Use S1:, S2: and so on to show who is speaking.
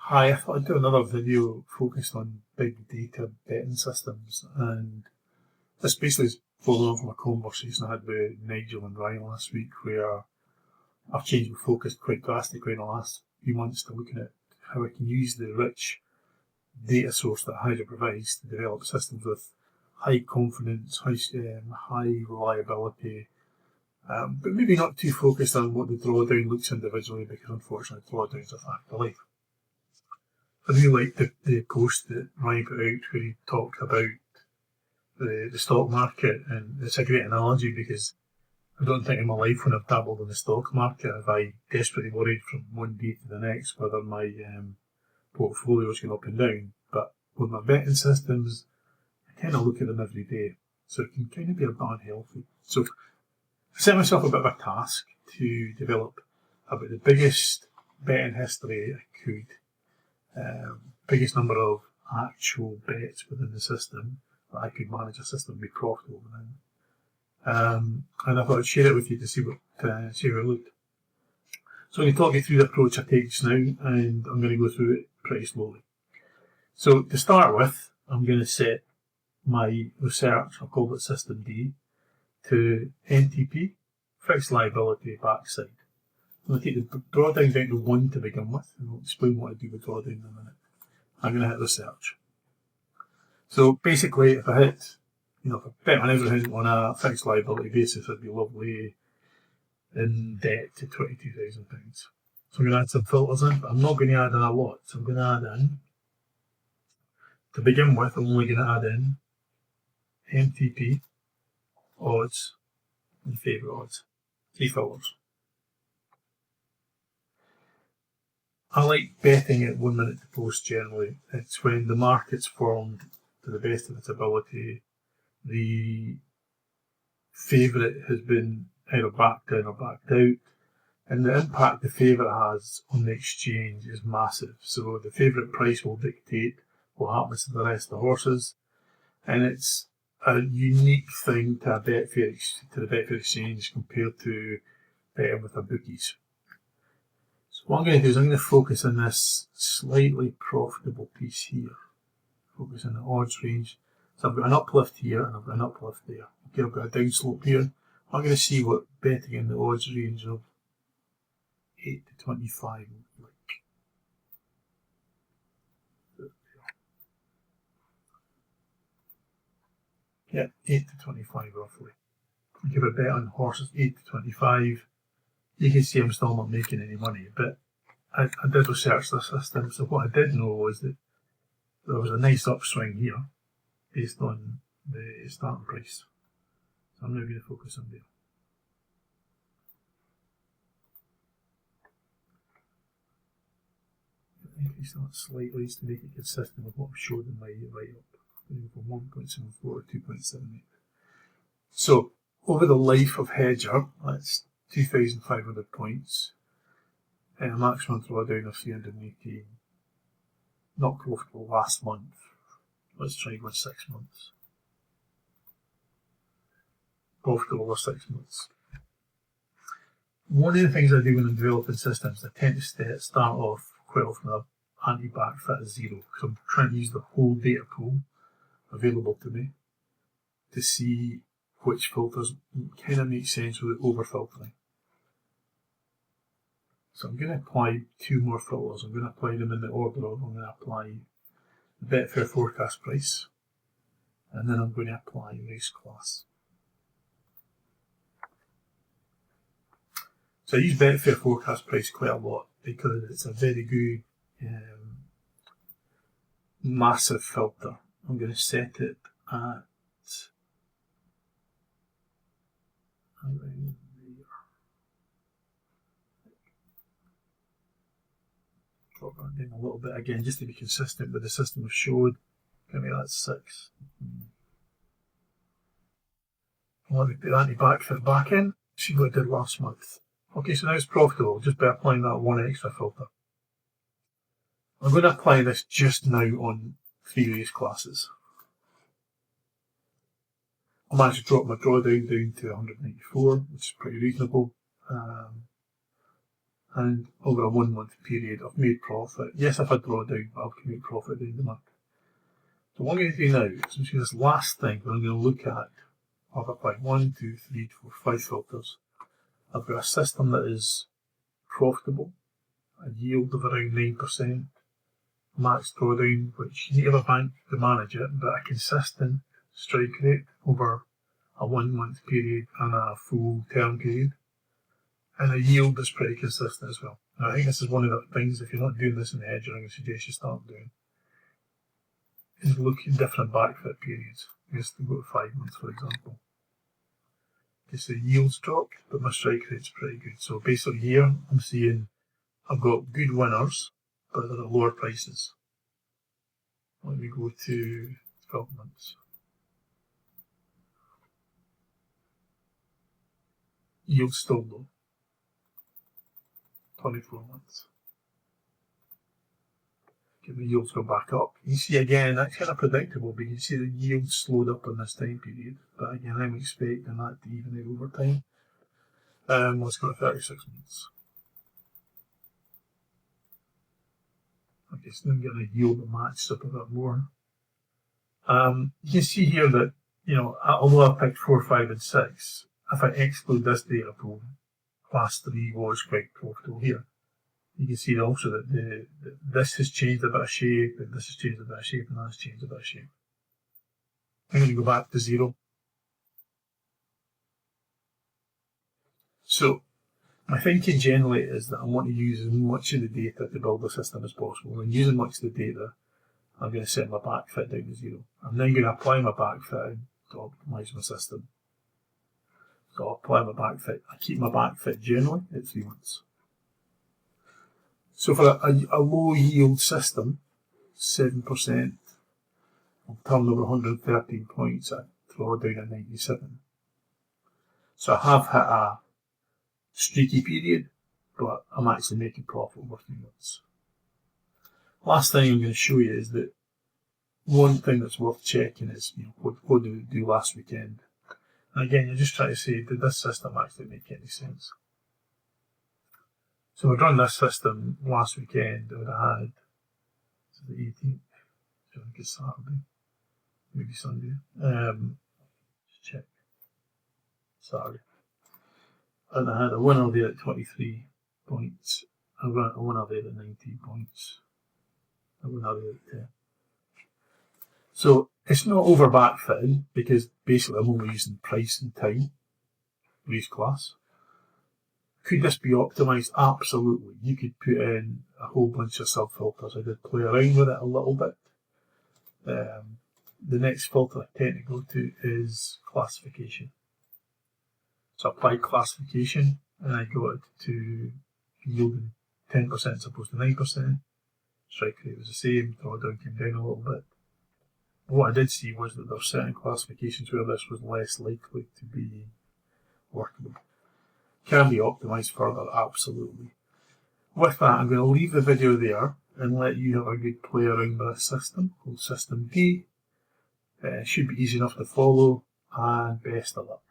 S1: Hi, I thought I'd do another video focused on big data betting systems, and this basically is following on from a conversation I had with Nigel and Ryan last week, where I've changed my focus quite drastically in the last few months to looking at how I can use the rich data source that Hedger provides to develop systems with high confidence, high reliability, but maybe not too focused on what the drawdown looks individually, because unfortunately drawdowns are a fact of life. I really liked the post that Ryan put out where he talked about the stock market, and it's a great analogy because I don't think in my life when I've dabbled in the stock market have I desperately worried from one day to the next whether my portfolio is going up and down. But with my betting systems, I kind of look at them every day, so it can kind of be a bit unhealthy. So I set myself a bit of a task to develop about the biggest betting history I could. Biggest number of actual bets within the system that I could manage a system and be profitable within. And I thought I'd share it with you to see how it looked. So I'm going to talk you through the approach I take just now, and I'm going to go through it pretty slowly. So to start with, I'm going to set my research, I'll call it System D, to NTP, fixed liability backside. I'm going to take the drawdown down to 1 to begin with, and I'll explain what I do with drawdown in a minute. I'm going to hit research. So basically, if I hit, if I bet on everything on a fixed liability basis, I'd be lovely in debt to £22,000. So I'm going to add some filters in, but I'm not going to add in a lot. So I'm going to add in, to begin with, I'm only going to add in MTP, odds, and favourite odds. 3 filters. I like betting at 1 minute to post generally. It's when the market's formed to the best of its ability. The favourite has been either backed in or backed out, and the impact the favourite has on the exchange is massive. So the favourite price will dictate what happens to the rest of the horses, and it's a unique thing to the Betfair exchange compared to betting with the bookies. So what I'm going to do is I'm going to focus on this slightly profitable piece here. Focus on the odds range. So I've got an uplift here and I've got an uplift there. Okay, I've got a downslope here. I'm going to see what betting in the odds range of 8 to 25 look like. Yeah, 8 to 25 roughly. If I bet on horses 8 to 25, you can see I'm still not making any money, but I did research the system, so what I did know was that there was a nice upswing here based on the starting price. So I'm now going to focus on there. Increase that slightly to make it consistent with what I showed in my write-up, from 1.74 to 2.78. So over the life of Hedger, that's 2,500 points, and a maximum drawdown of 318. Not profitable last month. Let's try with 6 months. Profitable over 6 months. One of the things I do when I'm developing systems, I tend to start off quite often with an anti-backfit of 0, because I'm trying to use the whole data pool available to me to see which filters kind of make sense with over-filtering. So I'm going to apply 2 more filters. I'm going to apply them in the order of, I'm going to apply the Betfair forecast price, and then I'm going to apply race class. So I use Betfair forecast price quite a lot because it's a very good massive filter. I'm going to set it at around there. Drop that down a little bit again just to be consistent with the system I've showed. Maybe that's 6. Let me put the anti-backfit back in, see what I did last month. Okay, so now it's profitable just by applying that 1 extra filter. I'm going to apply this just now on 3 race classes. I managed to drop my drawdown down to 194, which is pretty reasonable. and over a 1 month period I've made profit. Yes, I've had drawdown, but I've made profit at the end of the month. So what I'm going to do now is this last thing that I'm going to look at. I've applied 1, 2, 3, 4, 5 filters. I've got a system that is profitable, a yield of around 9%, max drawdown, which you need to have a bank to manage it, but a consistent strike rate over a 1 month period and a full term period, and a yield that's pretty consistent as well. Now, I think this is one of the things, if you're not doing this in the hedger, I'm going to suggest you start doing, is look at different backfit periods. Just to go to 5 months, for example. Because the yields dropped, but my strike rate's pretty good. So basically here, I'm seeing I've got good winners, but they're at lower prices. Let me go to 12 months. Yield still low. 24 months. Okay, the yields go back up. You see again, that's kind of predictable, but you see the yield slowed up in this time period. But again, I'm expecting that to even out over time. Let's go to 36 months. Okay, so I'm getting a yield that matches up a bit more. You can see here that, although I picked 4, 5, and 6, if I exclude this data pool, class 3 was quite profitable here. You can see also that this has changed a bit of shape, and this has changed a bit of shape, and that's changed a bit of shape. I'm going to go back to 0. So, my thinking generally is that I want to use as much of the data to build a system as possible. And using much of the data, I'm going to set my backfit down to 0. I'm then going to apply my backfit to optimize my system. So I'll apply my backfit. I keep my backfit generally at 3 months. So for a low yield system, 7%, I'll turn over 113 points at drawdown at 97. So I have hit a streaky period, but I'm actually making profit over 3 months. Last thing I'm going to show you is that one thing that's worth checking is, what did we do last weekend? And again, you're just trying to say, did this system actually make any sense? So if I'd run this system last weekend, I would have had, the 18th, I think it's Saturday, maybe Sunday. Let's check. Saturday. And I had a winner there at 23 points, a winner there at 19 points, a winner there at 10. So it's not over backfitting, because basically I'm only using price and time for each class. Could this be optimised? Absolutely. You could put in a whole bunch of sub-filters. I did play around with it a little bit. The next filter I tend to go to is classification. So I applied classification and I got it to yielding 10% as opposed to 9%. Strike rate was the same, drawdown came down a little bit. What I did see was that there were certain classifications where this was less likely to be workable. Can be optimised further, absolutely. With that, I'm going to leave the video there and let you have a good play around with this system called System D. It should be easy enough to follow, and best of luck.